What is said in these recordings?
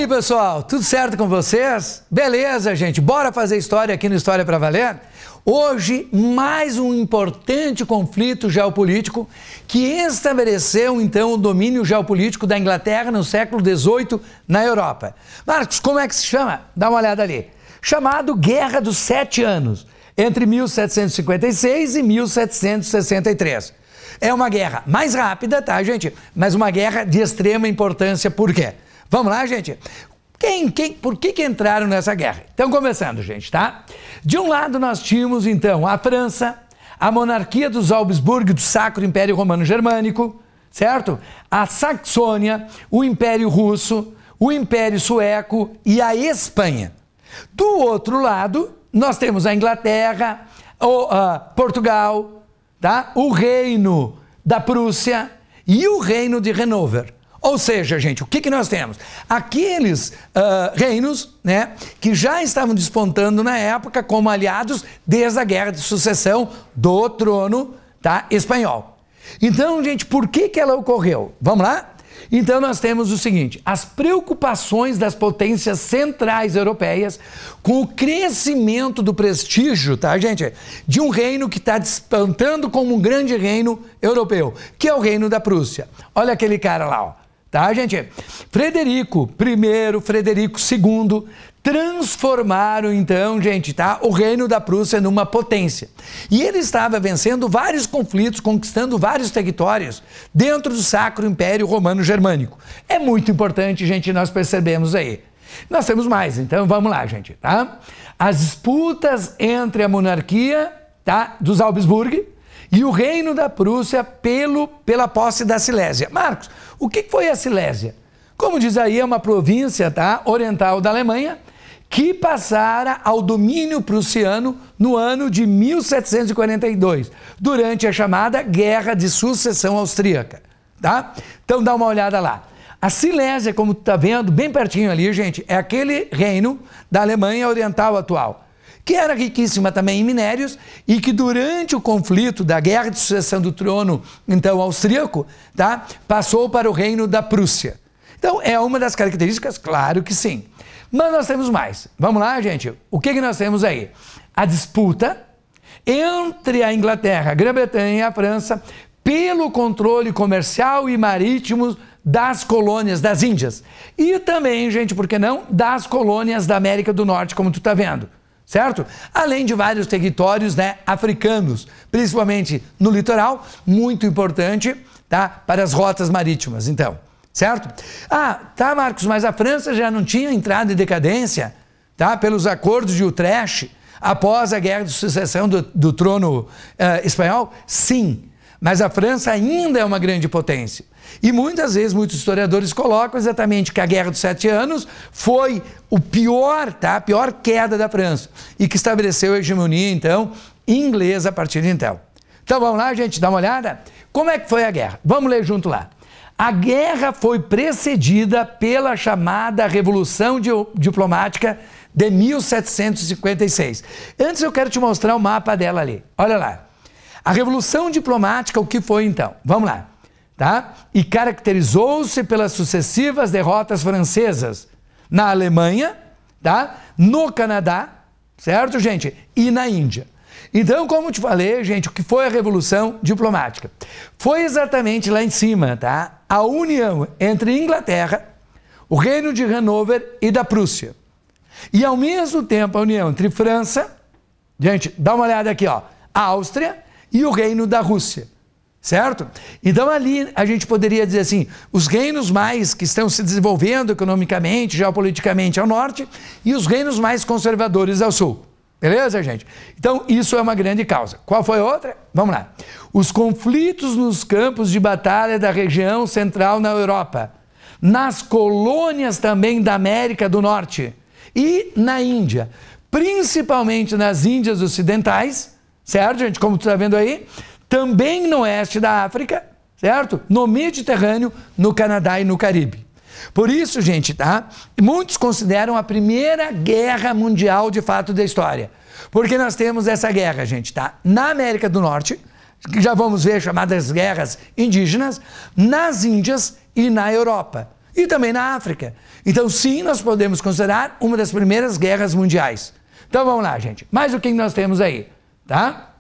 aí, pessoal, tudo certo com vocês? Beleza, gente, bora fazer história aqui no História pra Valer? Hoje, mais um importante conflito geopolítico que estabeleceu, então, o domínio geopolítico da Inglaterra no século XVIII na Europa. Marcos, como é que se chama? Dá uma olhada ali. Chamado Guerra dos 7 Anos, entre 1756 e 1763. É uma guerra mais rápida, tá, gente? Mas uma guerra de extrema importância. Por quê? Vamos lá, gente? Por que entraram nessa guerra? Então, começando, gente, tá? De um lado, nós tínhamos, então, a França, a monarquia dos Habsburgo do Sacro Império Romano Germânico, certo? A Saxônia, o Império Russo, o Império Sueco e a Espanha. Do outro lado, nós temos a Inglaterra, Portugal, tá? O Reino da Prússia e o Reino de Hanover. Ou seja, gente, o que nós temos? Aqueles reinos, né, que já estavam despontando na época como aliados desde a Guerra de Sucessão do trono, tá, espanhol. Então, gente, por que ela ocorreu? Vamos lá? Então nós temos o seguinte, as preocupações das potências centrais europeias com o crescimento do prestígio, tá, gente, de um reino que está despontando como um grande reino europeu, que é o Reino da Prússia. Olha aquele cara lá, ó. Tá, gente? Frederico I, Frederico II transformaram, então, gente, tá, o Reino da Prússia numa potência. E ele estava vencendo vários conflitos, conquistando vários territórios dentro do Sacro Império Romano Germânico. É muito importante, gente, nós percebemos aí. Nós temos mais, então vamos lá, gente, tá? As disputas entre a monarquia, tá, dos Habsburgo e o Reino da Prússia pela posse da Silésia. Marcos, o que foi a Silésia? Como diz aí, é uma província, tá, oriental da Alemanha que passara ao domínio prussiano no ano de 1742, durante a chamada Guerra de Sucessão Austríaca. Tá? Então dá uma olhada lá. A Silésia, como tu tá vendo, bem pertinho ali, gente, é aquele reino da Alemanha Oriental atual, que era riquíssima também em minérios e que durante o conflito da Guerra de Sucessão do trono, então, austríaco, tá, passou para o Reino da Prússia. Então, é uma das características? Claro que sim. Mas nós temos mais. Vamos lá, gente? O que nós temos aí? A disputa entre a Inglaterra, a Grã-Bretanha e a França pelo controle comercial e marítimo das colônias das Índias. E também, gente, por que não, das colônias da América do Norte, como tu tá vendo. Certo? Além de vários territórios, né, africanos, principalmente no litoral, muito importante, tá, para as rotas marítimas, então, certo? Ah, tá, Marcos, mas a França já não tinha entrado em decadência, tá, pelos acordos de Utrecht, após a Guerra de Sucessão do trono espanhol? Sim, mas a França ainda é uma grande potência. E muitas vezes, muitos historiadores colocam exatamente que a Guerra dos 7 Anos foi o pior, tá? A pior queda da França e que estabeleceu a hegemonia, então, inglesa a partir de então. Então vamos lá, gente, dá uma olhada? Como é que foi a guerra? Vamos ler junto lá. A guerra foi precedida pela chamada Revolução Diplomática de 1756. Antes eu quero te mostrar o mapa dela ali. Olha lá. A Revolução Diplomática, o que foi então? Vamos lá. Tá? E caracterizou-se pelas sucessivas derrotas francesas na Alemanha, tá? No Canadá, certo, gente? E na Índia. Então, como te falei, gente, o que foi a Revolução Diplomática? Foi exatamente lá em cima, tá? A união entre Inglaterra, o Reino de Hanover e da Prússia. E, ao mesmo tempo, a união entre França, gente, dá uma olhada aqui, ó, a Áustria e o Reino da Rússia. Certo? Então ali a gente poderia dizer assim, os reinos mais que estão se desenvolvendo economicamente, geopoliticamente ao norte e os reinos mais conservadores ao sul. Beleza, gente? Então isso é uma grande causa. Qual foi a outra? Vamos lá. Os conflitos nos campos de batalha da região central na Europa, nas colônias também da América do Norte e na Índia, principalmente nas Índias Ocidentais, certo, gente? Como tu está vendo aí, também no oeste da África, certo? No Mediterrâneo, no Canadá e no Caribe. Por isso, gente, tá? Muitos consideram a primeira guerra mundial de fato da história. Porque nós temos essa guerra, gente, tá? Na América do Norte, que já vamos ver chamadas guerras indígenas, nas Índias e na Europa. e também na África. Então, sim, nós podemos considerar uma das primeiras guerras mundiais. Então, vamos lá, gente. Mais o que nós temos aí, tá?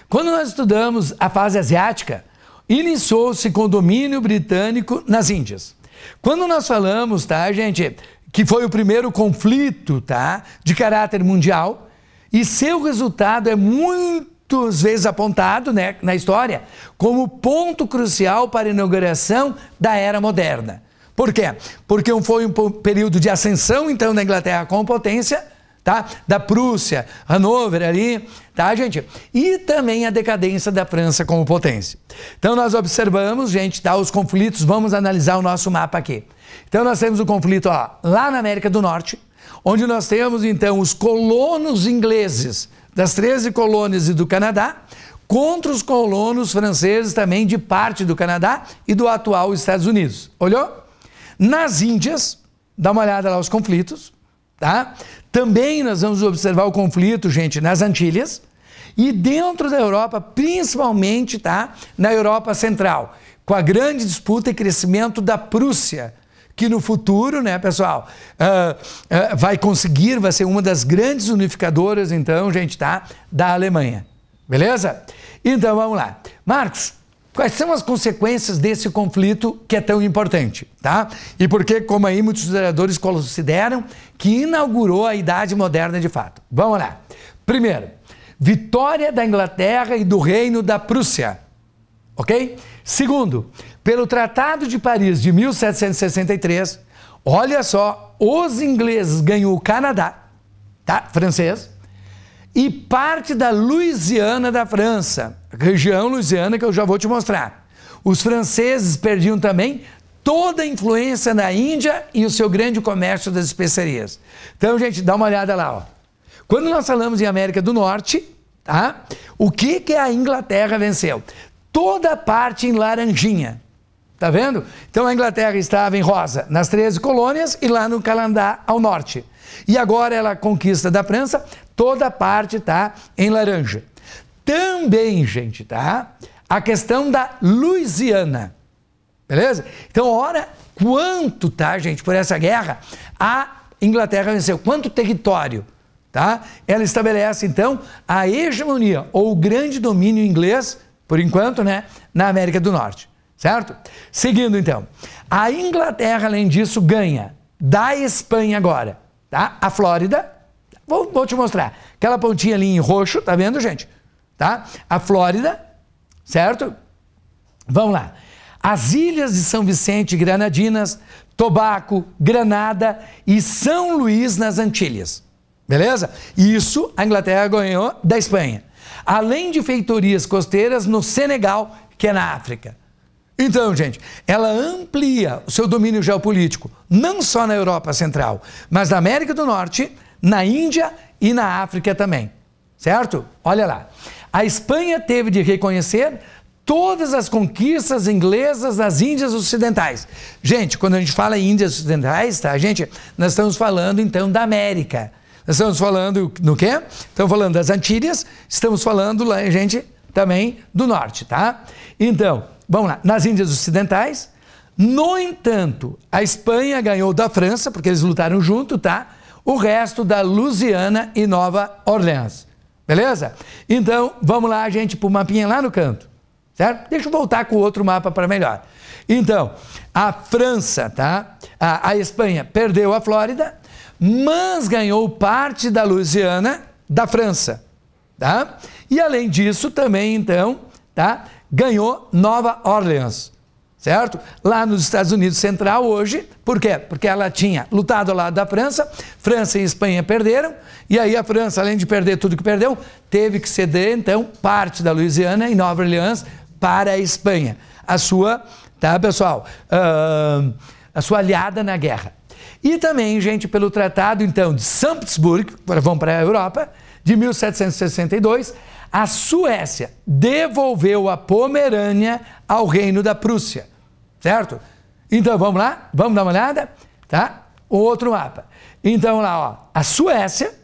Quando nós estudamos a fase asiática, iniciou-se com o domínio britânico nas Índias. Quando nós falamos, tá, gente, que foi o primeiro conflito, tá, de caráter mundial, e seu resultado é muitas vezes apontado, né, na história como ponto crucial para a inauguração da era moderna. Por quê? Porque foi um período de ascensão, então, da Inglaterra como potência, tá? Da Prússia, Hanover ali, tá, gente? E também a decadência da França como potência. Então, nós observamos, gente, tá, os conflitos, vamos analisar o nosso mapa aqui. Então, nós temos o conflito, ó, lá na América do Norte, onde nós temos, então, os colonos ingleses das 13 colônias e do Canadá, contra os colonos franceses também de parte do Canadá e do atual Estados Unidos. Olhou? Nas Índias, dá uma olhada lá os conflitos, tá? Também nós vamos observar o conflito, gente, nas Antilhas e dentro da Europa, principalmente, tá? Na Europa Central, com a grande disputa e crescimento da Prússia, que no futuro, né, pessoal, vai ser uma das grandes unificadoras, então, gente, tá? Da Alemanha. Beleza? Então, vamos lá. Marcos, quais são as consequências desse conflito que é tão importante, tá? E por que, como aí muitos historiadores consideram, que inaugurou a Idade Moderna de fato? Vamos lá. Primeiro, vitória da Inglaterra e do Reino da Prússia, ok? Segundo, pelo Tratado de Paris de 1763, olha só, os ingleses ganham o Canadá, tá? Francês, e parte da Louisiana da França, região Louisiana que eu já vou te mostrar. Os franceses perdiam também toda a influência na Índia e o seu grande comércio das especiarias. Então, gente, dá uma olhada lá, ó. Quando nós falamos em América do Norte, tá? O que a Inglaterra venceu? Toda a parte em laranjinha, tá vendo? Então a Inglaterra estava em rosa nas 13 colônias e lá no Canadá ao norte. E agora ela conquista da França toda a parte, tá, em laranja. Também, gente, tá, a questão da Louisiana, beleza? Então, ora, quanto, tá, gente, por essa guerra, a Inglaterra venceu, quanto território, tá? Ela estabelece, então, a hegemonia, ou o grande domínio inglês, por enquanto, né, na América do Norte, certo? Seguindo, então, a Inglaterra, além disso, ganha da Espanha agora, tá? A Flórida, vou te mostrar, aquela pontinha ali em roxo, tá vendo, gente? Tá? A Flórida, certo? Vamos lá. As ilhas de São Vicente e Granadinas, Tobago, Granada e São Luís nas Antilhas, beleza? Isso a Inglaterra ganhou da Espanha. Além de feitorias costeiras no Senegal, que é na África. Então, gente, ela amplia o seu domínio geopolítico, não só na Europa Central, mas na América do Norte, na Índia e na África também, certo? Olha lá. A Espanha teve de reconhecer todas as conquistas inglesas nas Índias Ocidentais. Gente, quando a gente fala em Índias Ocidentais, tá, gente? Nós estamos falando, então, da América. Nós estamos falando no quê? Estamos falando das Antilhas, estamos falando, lá, gente, também do Norte, tá? Então, vamos lá. Nas Índias Ocidentais, no entanto, a Espanha ganhou da França, porque eles lutaram junto, tá? O resto da Louisiana e Nova Orleans. Beleza? Então, vamos lá, gente, para o mapinha lá no canto. Certo? Deixa eu voltar com o outro mapa para melhor. Então, a França, tá? A Espanha perdeu a Flórida, mas ganhou parte da Louisiana da França, tá? E além disso, também, então, tá? Ganhou Nova Orleans, certo? Lá nos Estados Unidos Central hoje, por quê? Porque ela tinha lutado ao lado da França, França e Espanha perderam, e aí a França, além de perder tudo que perdeu, teve que ceder, então, parte da Louisiana e Nova Orleans para a Espanha, a sua, tá, pessoal, a sua aliada na guerra. E também, gente, pelo Tratado, então, de São Petersburgo, agora vamos para a Europa, de 1762, a Suécia devolveu a Pomerânia ao Reino da Prússia, certo? Então, vamos lá? Vamos dar uma olhada? Tá? O outro mapa. Então, lá, ó, a Suécia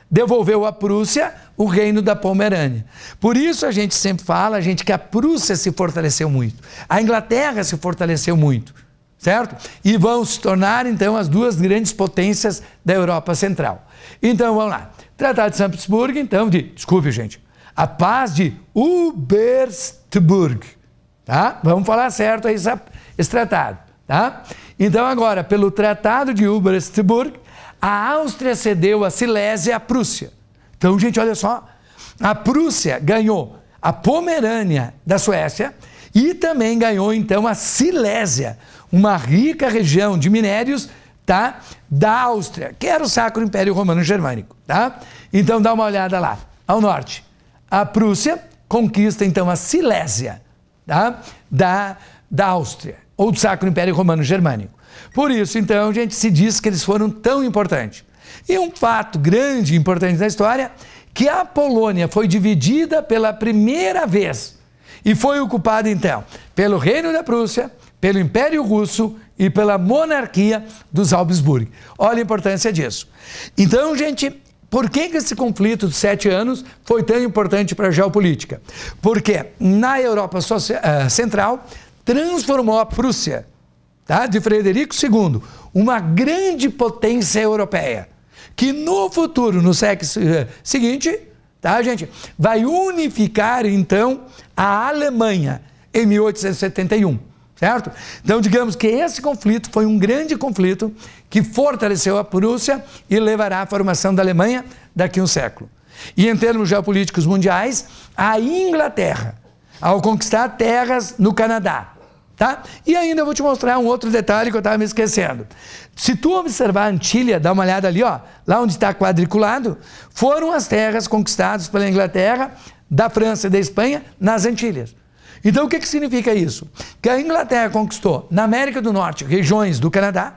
devolveu à Prússia o Reino da Pomerânia. Por isso a gente sempre fala, gente, que a Prússia se fortaleceu muito. A Inglaterra se fortaleceu muito, certo? E vão se tornar, então, as duas grandes potências da Europa Central. Então, vamos lá. Tratado de São Petersburgo, então, desculpe, gente, a paz de Uberstburg, tá? Vamos falar certo aí esse tratado, tá? Então, agora, pelo Tratado de Uberstburg, a Áustria cedeu a Silésia à Prússia. Então, gente, olha só, a Prússia ganhou a Pomerânia da Suécia e também ganhou, então, a Silésia, uma rica região de minérios, tá, da Áustria, que era o Sacro Império Romano Germânico, tá? Então, dá uma olhada lá, ao norte. A Prússia conquista, então, a Silésia, tá, da Áustria, ou do Sacro Império Romano Germânico. Por isso, então, gente, se diz que eles foram tão importantes. E um fato grande e importante da história, que a Polônia foi dividida pela primeira vez e foi ocupada, então, pelo Reino da Prússia, pelo Império Russo e pela monarquia dos Habsburgo. Olha a importância disso. Então, gente, por que esse conflito de 7 anos foi tão importante para a geopolítica? Porque na Europa Central transformou a Prússia, tá, de Frederico II, uma grande potência europeia, que no futuro, no século seguinte, tá, gente, vai unificar, então, a Alemanha em 1871, certo? Então, digamos que esse conflito foi um grande conflito que fortaleceu a Prússia e levará à formação da Alemanha daqui a um século. E em termos geopolíticos mundiais, a Inglaterra, ao conquistar terras no Canadá, tá? E ainda eu vou te mostrar um outro detalhe que eu estava me esquecendo. Se tu observar a Antilha, dá uma olhada ali, ó, lá onde está quadriculado, foram as terras conquistadas pela Inglaterra, da França e da Espanha, nas Antilhas. Então, o que significa isso? Que a Inglaterra conquistou, na América do Norte, regiões do Canadá,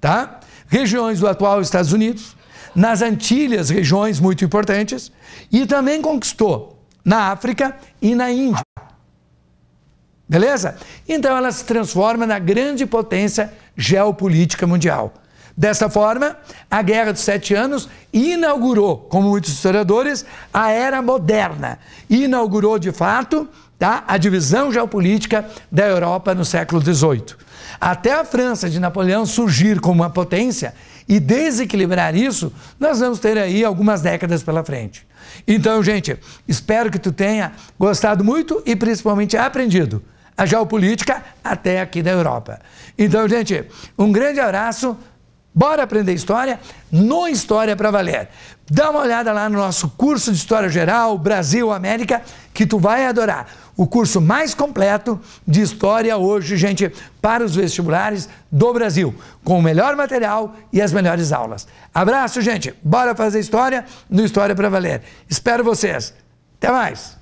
tá? Regiões do atual Estados Unidos, nas Antilhas, regiões muito importantes, e também conquistou na África e na Índia. Beleza? Então ela se transforma na grande potência geopolítica mundial. Dessa forma, a Guerra dos 7 Anos inaugurou, como muitos historiadores, a Era Moderna. Inaugurou, de fato, tá, a divisão geopolítica da Europa no século XVIII. Até a França de Napoleão surgir como uma potência e desequilibrar isso, nós vamos ter aí algumas décadas pela frente. Então, gente, espero que tu tenha gostado muito e principalmente aprendido a geopolítica até aqui da Europa. Então, gente, um grande abraço, bora aprender História no História para Valer. Dá uma olhada lá no nosso curso de História Geral, Brasil, América, que tu vai adorar. O curso mais completo de História hoje, gente, para os vestibulares do Brasil, com o melhor material e as melhores aulas. Abraço, gente, bora fazer História no História para Valer. Espero vocês. Até mais!